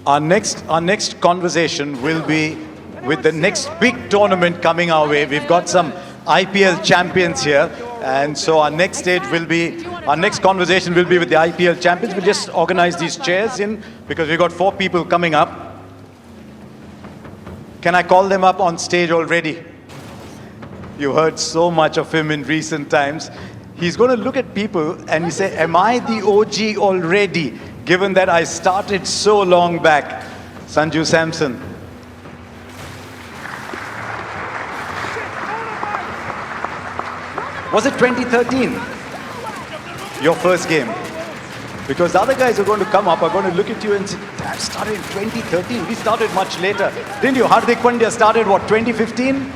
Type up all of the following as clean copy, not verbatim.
Our next conversation will be with the next big tournament coming our way. We've got some IPL champions here, and so our next conversation will be with the IPL champions. We'll just organize these chairs in because we've got 4 people coming up. Can I call them up on stage already? You heard so much of him in recent times. He's going to look at people and he say, am I the OG already? Given that I started so long back. Sanju Samson. Was it 2013? Your first game? Because the other guys are going to come up, are going to look at you and say, that started in 2013. We started much later. Didn't you? Hardik Pandya started, what, 2015?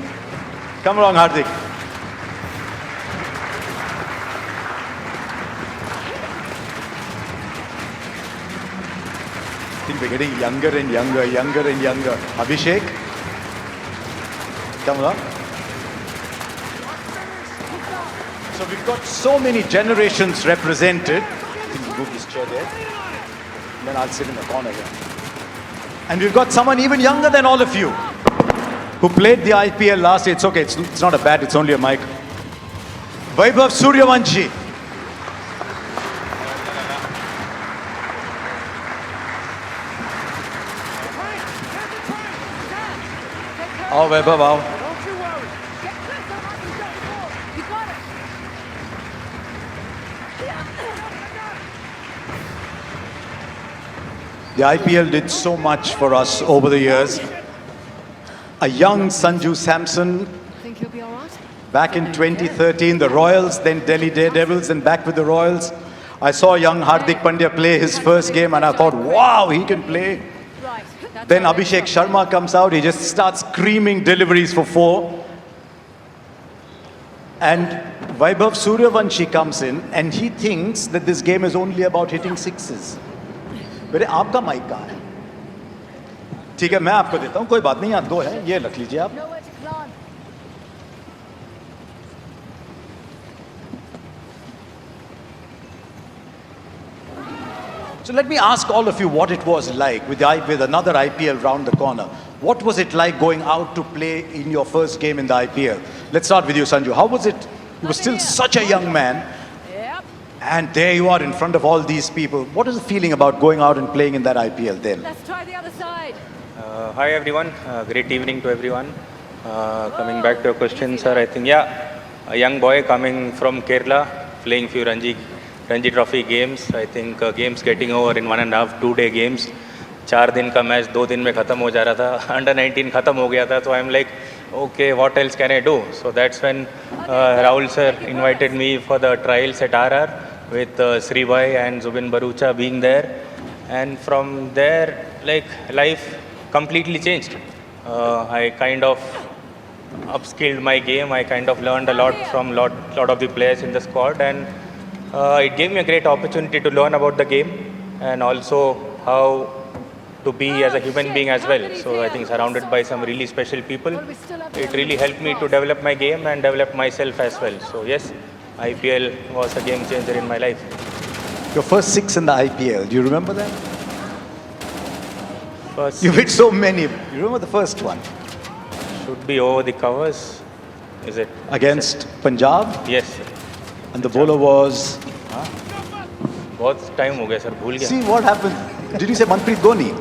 Come along, Hardik. I think we're getting younger and younger. Abhishek? Come along. So we've got so many generations represented. I think we'll move this chair there. And then I'll sit in the corner here. And we've got someone even younger than all of you who played the IPL last year. It's okay, it's not a bat, it's only a mic. Vaibhav Suryavanshi. Oh, Vaibhav, wow. The IPL did so much for us over the years. A young Sanju Samson. Think he'll be all right? Back in 2013, the Royals, then Delhi Daredevils, and back with the Royals. I saw young Hardik Pandya play his first game and I thought, wow, he can play. Right. Then Abhishek Sharma comes out, he just starts screaming deliveries for 4. And Vaibhav Suryavanshi comes in and he thinks that this game is only about hitting sixes. बेटे आपका mic कहाँ है? ठीक है मैं आपको देता हूँ कोई बात नहीं यहाँ 2 है ये रख लीजिए आप. So let me ask all of you what it was like with another IPL round the corner. What was it like going out to play in your first game in the IPL? Let's start with you, Sanju. How was it? You were still such a young man. And there you are in front of all these people. What is the feeling about going out and playing in that IPL then? Let's try the other side. Hi everyone. Great evening to everyone. Coming back to your question, sir, I think, a young boy coming from Kerala, playing few Ranji Trophy games. I think games getting over in 1.5, 2-day games. 4 दिन का match 2 दिन में ख़त्म हो जा रहा था. Under 19 ख़त्म हो गया था. So I'm like, okay, what else can I do? So that's when Rahul sir invited me for the trials at RR. With Sri Bhai and Zubin Bharucha being there, and from there, like, life completely changed. I kind of upskilled my game. I kind of learned a lot from lot of the players in the squad, and it gave me a great opportunity to learn about the game and also how to be as a human being as well. So I think surrounded by some really special people, it really helped me to develop my game and develop myself as well. So yes, IPL was a game changer in my life. Your first 6 in the IPL, do you remember that? First, You hit so many. You remember the first one? should be over the covers. Is it? Against Punjab? Yes. Sir. And the bowler was... बहुत time हो गया sir, भूल गया. See what happened? Did you say Manpreet Goni?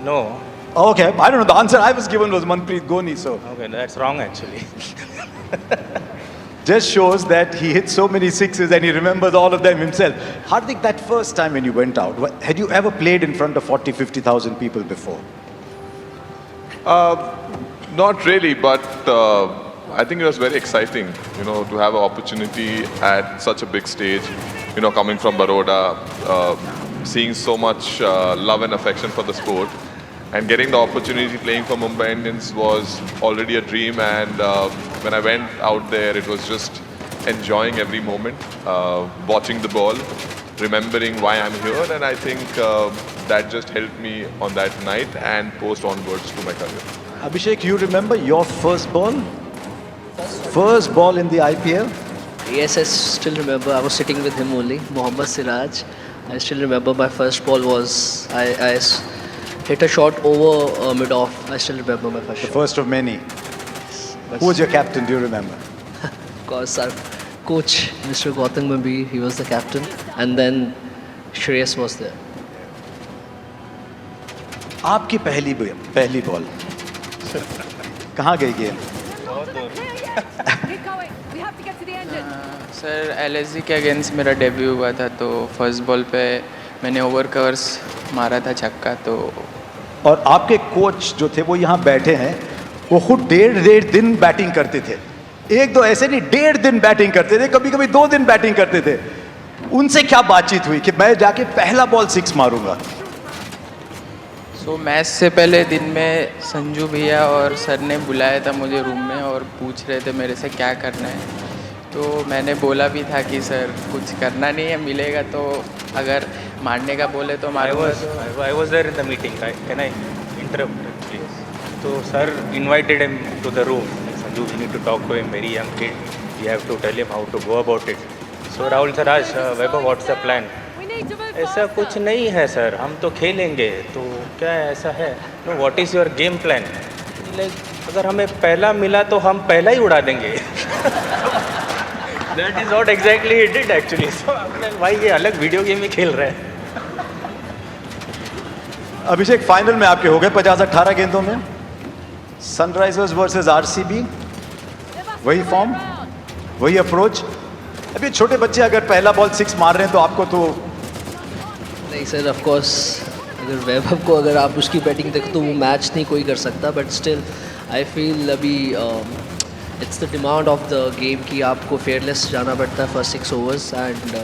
No. Oh, okay, I don't know. The answer I was given was Manpreet Goni, so... Okay, that's wrong actually. Just shows that he hit so many sixes and he remembers all of them himself. Hardik, that first time when you went out, had you ever played in front of 40, 50,000 people before? Not really, but I think it was very exciting, to have an opportunity at such a big stage, coming from Baroda, seeing so much love and affection for the sport. And getting the opportunity playing for Mumbai Indians was already a dream, and when I went out there, it was just enjoying every moment, watching the ball, remembering why I'm here, and I think that just helped me on that night and post onwards to my career. Abhishek, you remember your first ball? First ball in the IPL? Yes, I still remember. I was sitting with him only, Mohammad Siraj. I still remember my first ball was, hit a shot over mid-off. I still remember my first The shot. first of many. Who was your captain? Do you remember? Of course, our coach, Mr. Gautam Gambhir, he was the captain. And then Shreyas was there. आपकी पहली ball कहाँ गई गेंद? Keep going. We have to get to the engine. Sir LSG के against मेरा debut हुआ था तो फर्स्ट बॉल पे मैंने ओवर कवर्स मारा था छक्का तो और आपके कोच जो थे वो यहाँ बैठे हैं, वो खुद डेढ़ दिन बैटिंग करते थे. एक दो ऐसे नहीं, 1.5 दिन बैटिंग करते थे, कभी कभी 2 दिन बैटिंग करते थे. उनसे क्या बातचीत हुई कि मैं जाके पहला बॉल 6 मारूंगा? सो मैच से पहले दिन में संजू भैया और सर ने बुलाया था मुझे रूम में और पूछ रहे थे मेरे से क्या करना है. तो मैंने बोला भी था कि सर कुछ करना नहीं है, मिलेगा तो अगर मारने का बोले तो I मारूंगा. was there in the meeting. Can I interrupt, please? So sir invited him to the room. Like, Sanju, we need to talk to him. Very young kid. We have to tell him how to go about it. So Rahul sir asked, Vaibhav, what's the plan? We need to move ऐसा कुछ faster. नहीं है sir, हम तो खेलेंगे. तो क्या ऐसा है? No, what is your game plan? Like, अगर हमें पहला मिला तो हम पहला ही उड़ा देंगे. That is what exactly he did actually. So हमने भाई ये अलग वीडियो गेम ही खेल रहे हैं. अभिषेक, फाइनल में आपके हो गए 50-18 गेंदों में. सनराइजर्स वर्सेस आरसीबी, वही फॉर्म, वही अप्रोच. अभी छोटे बच्चे अगर पहला बॉल 6 मार रहे हैं तो आपको तो नहीं सर, ऑफ कोर्स अगर वैभव को अगर आप उसकी बैटिंग देखो तो वो मैच नहीं कोई कर सकता. बट स्टिल आई फील अभी it's the demand of the game कि आपको फेयरलेस जाना पड़ता है first 6 overs. And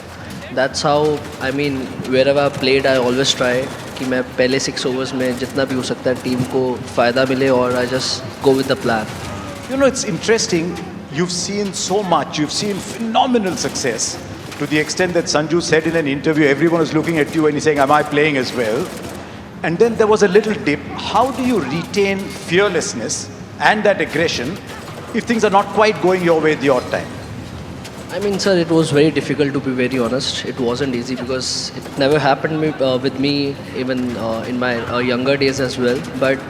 that's how I mean wherever I played I always try कि मैं पहले 6 ओवर्स में जितना भी हो सकता है टीम को फ़ायदा मिले और I just go with the plan. You know, it's interesting. You've seen so much. You've seen phenomenal success to the extent that Sanju said in an interview, everyone was looking at you and he's saying, am I playing as well? And then there was a little dip. How do you retain fearlessness and that aggression if things are not quite going your way the odd time? I mean, sir, it was very difficult to be very honest. It wasn't easy because it never happened with me even in my younger days as well. But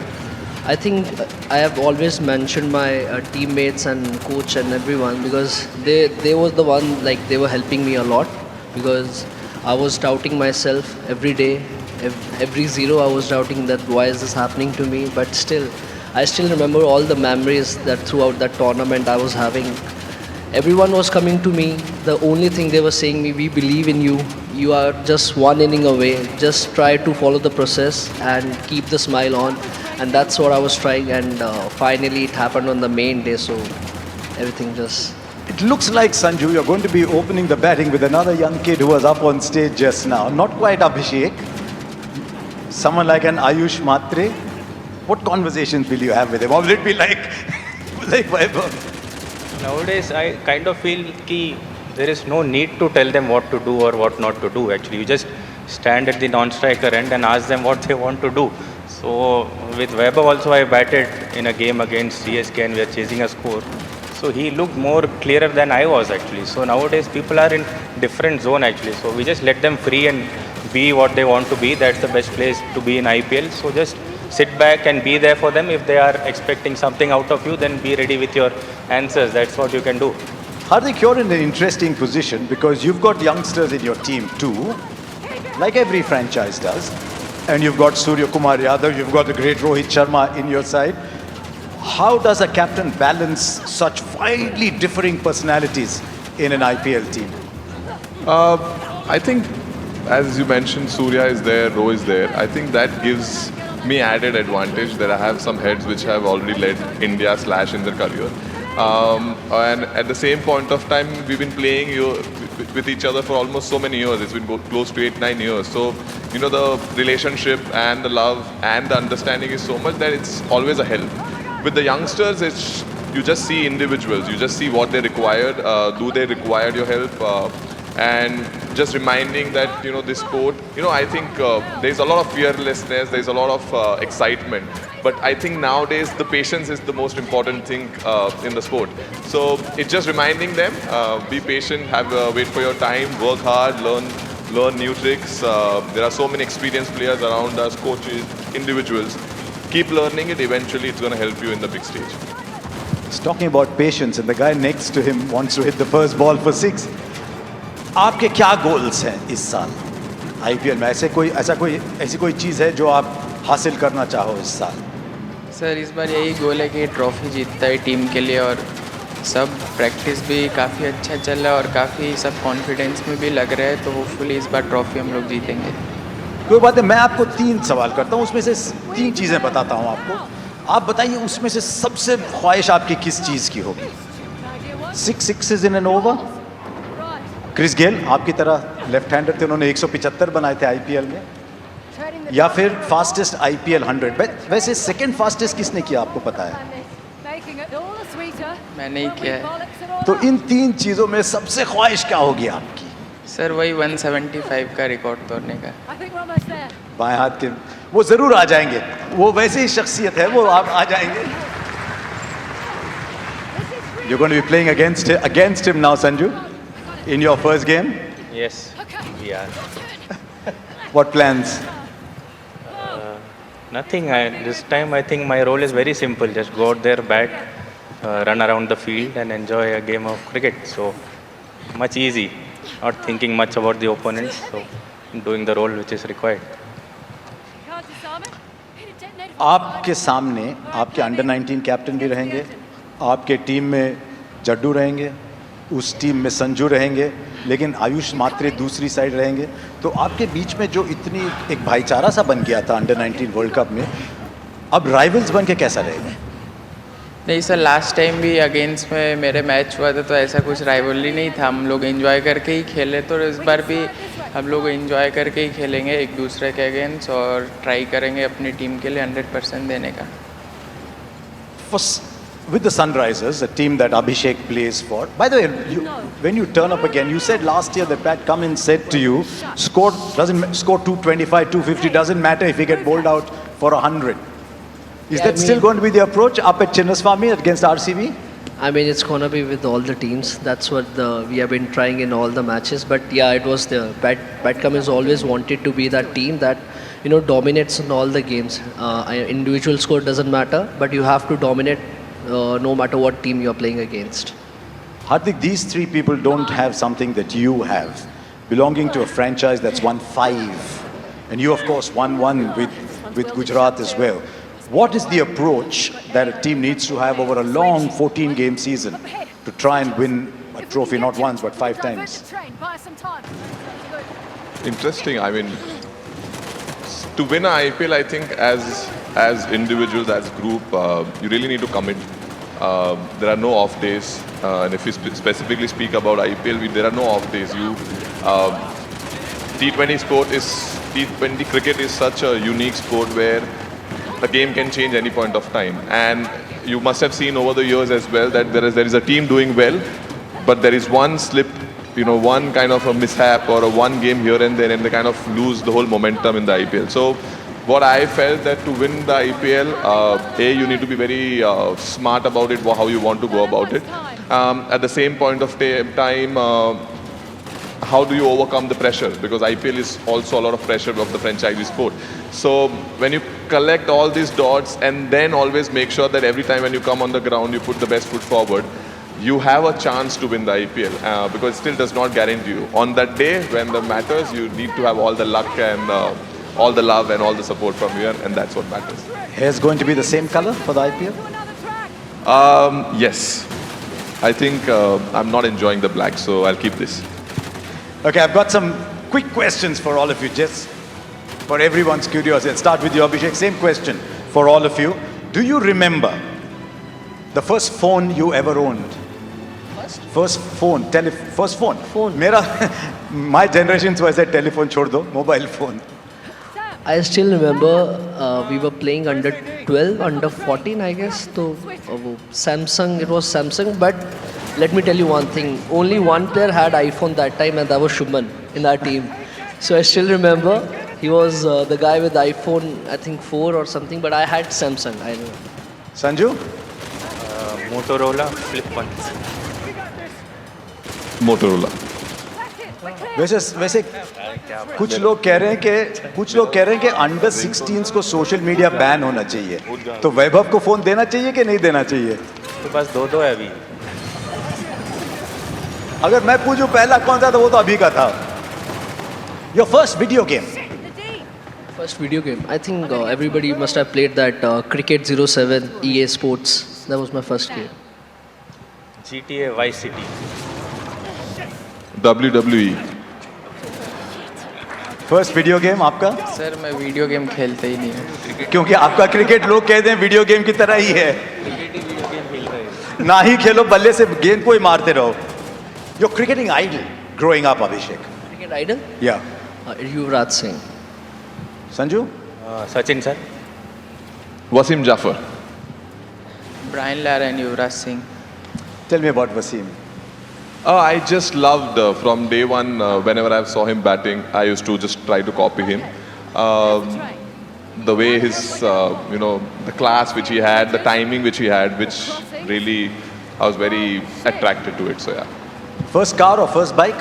I think I have always mentioned my teammates and coach and everyone because they was the one, like they were helping me a lot because I was doubting myself every day. Every zero I was doubting that why is this happening to me. But still, I still remember all the memories that throughout that tournament I was having. Everyone was coming to me. The only thing they were saying me, we believe in you. You are just one inning away. Just try to follow the process and keep the smile on. And that's what I was trying. And finally, it happened on the main day. So everything just. It looks like, Sanju, you're going to be opening the batting with another young kid who was up on stage just now. Not quite Abhishek. Someone like an Ayush Matre. What conversations will you have with him? Or will it be like, like Vaibhav? Nowadays, I kind of feel कि there is no need to tell them what to do or what not to do. Actually, you just stand at the non-striker end and ask them what they want to do. So with Vaibhav also, I batted in a game against CSK and we are chasing a score. So he looked more clearer than I was actually. So nowadays, people are in different zone actually. So we just let them free and be what they want to be. That's the best place to be in IPL. So just sit back and be there for them. If they are expecting something out of you, then be ready with your answers. That's what you can do. Hardik, you're in an interesting position because you've got youngsters in your team too, like every franchise does. And you've got Surya Kumar Yadav, you've got the great Rohit Sharma in your side. How does a captain balance such widely differing personalities in an IPL team? I think, as you mentioned, Surya is there, Ro is there. I think that gives me added advantage that I have some heads which have already led India / in their career. And at the same point of time, we've been playing with each other for almost so many years. It's been close to 8-9 years. So, you know, the relationship and the love and the understanding is so much that it's always a help. With the youngsters, you just see individuals. You just see what they required. Do they require your help? And just reminding that, you know, this sport, you know, I think there's a lot of fearlessness, there's a lot of excitement. But I think nowadays the patience is the most important thing in the sport. So it's just reminding them, be patient, wait for your time, work hard, learn new tricks. There are so many experienced players around us, coaches, individuals. Keep learning it. Eventually, it's going to help you in the big stage. He's talking about patience, and the guy next to him wants to hit the first ball for 6. आपके क्या goals हैं इस साल IPL में? ऐसी कोई चीज़ है जो आप हासिल करना चाहो इस साल? सर इस बार यही गोल है कि ट्रॉफी जीतता है टीम के लिए, और सब प्रैक्टिस भी काफ़ी अच्छा चल रहा है और काफ़ी सब कॉन्फिडेंस में भी लग रहा है, तो होपफुली इस बार ट्रॉफी हम लोग जीतेंगे। कोई बात नहीं, मैं आपको 3 सवाल करता हूँ, उसमें से 3 चीज़ें बताता हूँ आपको। आप बताइए उसमें से सबसे ख्वाहिश आपकी किस चीज़ की होगी? 6 sixes in an over? Chris Gayle आपकी तरह लेफ्ट हैंडर थे, उन्होंने 175 बनाए थे आईपीएल में, या फिर फास्टेस्ट आईपीएल 100? वैसे सेकंड फास्टेस्ट किसने किया आपको पता है? मैंने ही किया है। तो इन 3 चीज़ों में सबसे ख्वाहिश क्या होगी आपकी? सर वही 175 का रिकॉर्ड तोड़ने का। बाएं हाथ के वो जरूर आ जाएंगे, वो वैसे ही शख्सियत है, वो आप आ जाएंगे। You're going to be playing against him now, Sanju, in your first game. Yes, we are. What plans? Nothing. This time I think my role is very simple. Just go out there, bat, run around the field and enjoy a game of cricket. So much easy. Not thinking much about the opponents. So doing the role which is required. आपके सामने आपके under 19 captain भी रहेंगे, आपके team में जड्डू रहेंगे, उस team में संजू रहेंगे, लेकिन आयुष मात्रे दूसरी साइड रहेंगे। तो आपके बीच में जो इतनी एक भाईचारा सा बन गया था अंडर 19 वर्ल्ड कप में, अब राइवल्स बन के कैसा रहेगा? नहीं सर, लास्ट टाइम भी अगेंस्ट में मेरे मैच हुआ था, तो ऐसा कुछ राइवलरी नहीं था, हम लोग एंजॉय करके ही खेले। तो इस बार भी हम लोग एंजॉय करके ही खेलेंगे एक दूसरे के अगेंस्ट, और ट्राई करेंगे अपनी टीम के लिए 100% देने का। With the Sunrisers, a team that Abhishek plays for. By the way, when you turn up again, you said last year that Pat Cummins said to you, score 225, 250, doesn't matter if you get bowled out for 100. Is that still going to be the approach up at Chinnaswamy against RCB? I mean, it's gonna be with all the teams. That's what we have been trying in all the matches. But yeah, it was the Pat Cummins always wanted to be that team that dominates in all the games. Individual score doesn't matter, but you have to dominate no matter what team you're playing against. Hardik, these 3 people don't have something that you have, belonging to a franchise that's won 5, and you of course won 1 with Gujarat as well. What is the approach that a team needs to have over a long 14-game season to try and win a trophy not once but 5 times? Interesting. I mean, to win an IPL, I think as individuals, as group, you really need to commit. There are no off days, and if you specifically speak about IPL, there are no off days. T20 cricket is such a unique sport where a game can change any point of time, and you must have seen over the years as well that there is a team doing well, but there is one slip, one kind of a mishap or a one game here and there, and they kind of lose the whole momentum in the IPL. So what I felt that to win the IPL, you need to be very smart about it, how you want to go about it. At the same point of time, how do you overcome the pressure? Because IPL is also a lot of pressure of the franchise sport. So when you collect all these dots and then always make sure that every time when you come on the ground, you put the best foot forward, you have a chance to win the IPL, because it still does not guarantee you. On that day, when the matters, you need to have all the luck and all the love and all the support from you, and that's what matters. Hair's going to be the same color for the IPL? Yes. I think I'm not enjoying the black, so I'll keep this. Okay, I've got some quick questions for all of you, just for everyone's curiosity. Let's start with you, Abhishek. Same question for all of you. Do you remember the first phone you ever owned? First phone. Phone. My generation's was a telephone, chhod do, mobile phone. I still remember we were playing under 12, under 14, I guess. So Samsung, it was Samsung. But let me tell you one thing. Only one player had iPhone that time, and that was Shubman in our team. So I still remember he was the guy with iPhone, I think 4 or something. But I had Samsung. I know. Sanju? Motorola Flip 1. Motorola. वैसे कुछ लोग कह रहे हैं कि under 16s को social media ban होना चाहिए, तो वैभव को फोन देना चाहिए कि नहीं देना चाहिए? तो बस दो है अभी. अगर मैं पूछूं पहला कौन सा था, वो तो अभी का था. Your first video game? First video game. I think everybody must have played that Cricket 07 EA Sports. That was my first game. GTA Vice City. WWE. First video game आपका? सर मैं वीडियो गेम खेलता ही नहीं हूँ. क्योंकि आपका cricket लोग कहते हैं वीडियो गेम की तरह ही है. ना ही खेलो, बल्ले से गेंद को ही मारते रहो. Your cricketing idol growing up, Abhishek? Cricket idol? या Yuvraj Singh. Sanju? Sachin sir. Wasim Jaffer. Brian Lara and Yuvraj Singh. Tell me about Wasim. I just loved from day one. Whenever I saw him batting, I used to just try to copy him. The way his, the class which he had, the timing which he had, which really I was very attracted to it. So yeah. First car और first bike?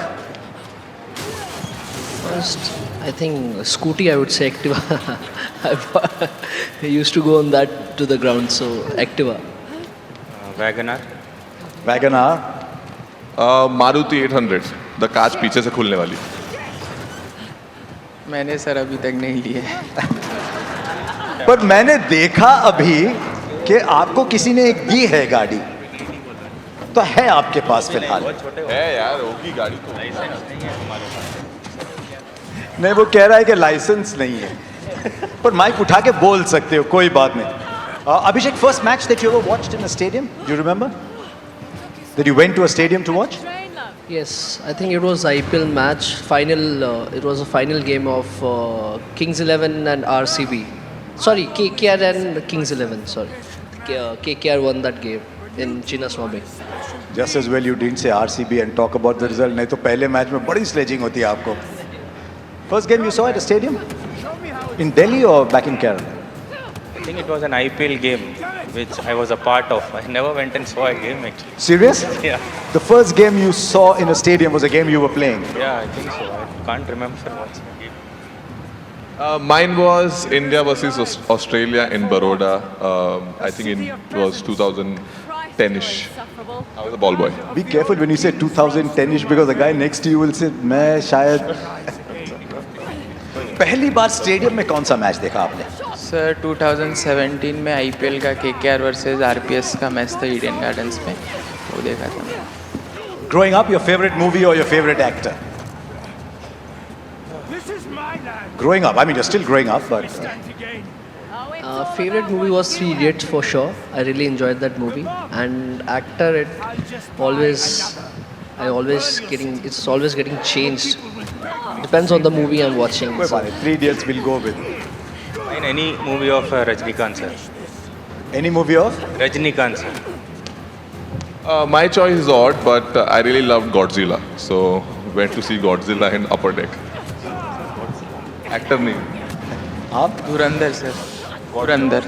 First, I think scooty. I would say Activa. I used to go on that to the ground, so Activa. Wagoner. Wagon R? Maruti 800. The कांच पीछे से खुलने वाली. मैंने sir अभी तक नहीं लिए. पर मैंने देखा अभी कि आपको किसी ने एक दी है गाड़ी, तो है आपके पास फिलहाल? है यार, होगी गाड़ी तो. नहीं, वो कह रहा है कि लाइसेंस नहीं है. पर माइक उठा के बोल सकते हो, कोई बात नहीं. Abhishek, first match that you ever watched in a stadium, do you remember? That you went to a stadium to watch? Train, love. Yes, I think it was IPL match final. It was a final game of Kings 11 and RCB. Sorry, KKR and Kings 11. Sorry, KKR won that game in Chinnaswamy. Just as well you didn't say RCB and talk about the result. नहीं तो पहले match में बड़ी sledging होती है आपको. First game you saw at a stadium? In Delhi or back in Kerala? I think it was an IPL game which I was a part of. I never went and saw a game actually. Serious? Yeah. The first game you saw in a stadium was a game you were playing. Yeah, I think so. I can't remember watching a game. Mine was India versus Australia in Baroda. I think it was 2010ish. Insufferable. I was a ball boy. Be careful when you say 2010ish because the guy next to you will say मैं शायद. पहली बार stadium में कौन सा match देखा आपने? Sir 2017 में IPL का केकेआर वर्सेस आरपीएस का मैच था ईडन गार्डन्स में, वो देखा था मैं. Growing up, your favorite movie or your favorite actor? Growing up, I mean you're still growing up, but Favorite movie was Three Idiots for sure. I really enjoyed that movie. And actor, it's always getting changed. Depends on the movie I'm watching. कोई So, बात नहीं. 3 Idiots will go with. In any movie of Rajnikant sir. Any movie of? Rajnikant sir. My choice is odd, but I really loved Godzilla. So went to see Godzilla in Upper Deck. Actor नहीं. आप? धुरंधर sir. Dhurandhar.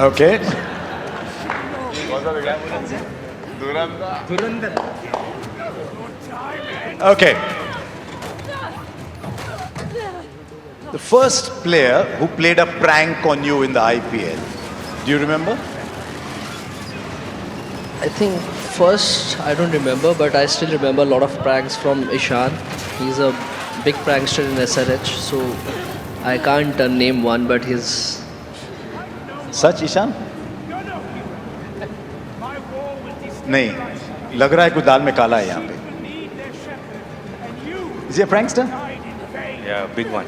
Okay. Okay. The first player who played a prank on you in the IPL. Do you remember? I think first, I don't remember, but I still remember a lot of pranks from Ishan. He's a big prankster in SRH, so I can't name one, but he's. सच ईशान? नहीं, लग रहा है कुछ दाल में काला है यहाँ पे. Is he a prankster? Yeah, big one.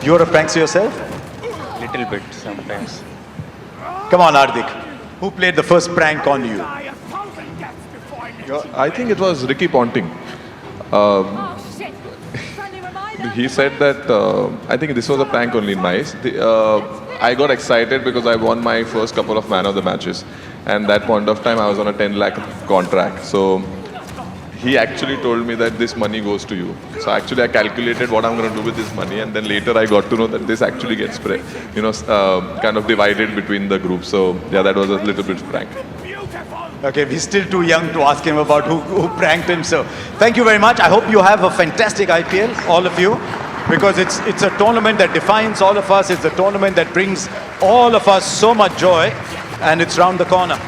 You're a prankster yourself? Little bit sometimes. Come on, Hardik. Who played the first prank on you? I think it was Ricky Ponting. Oh, shit. Friendly reminder. He said that I think this was a prank only in mice. I got excited because I won my first couple of man of the matches, and that point of time I was on a 10 lakh contract. So he actually told me that this money goes to you. So actually I calculated what I'm going to do with this money, and then later I got to know that this actually gets kind of divided between the group. So yeah, that was a little bit prank. Okay, we're still too young to ask him about who pranked him. So, thank you very much. I hope you have a fantastic IPL, all of you, because it's a tournament that defines all of us. It's a tournament that brings all of us so much joy, and it's round the corner.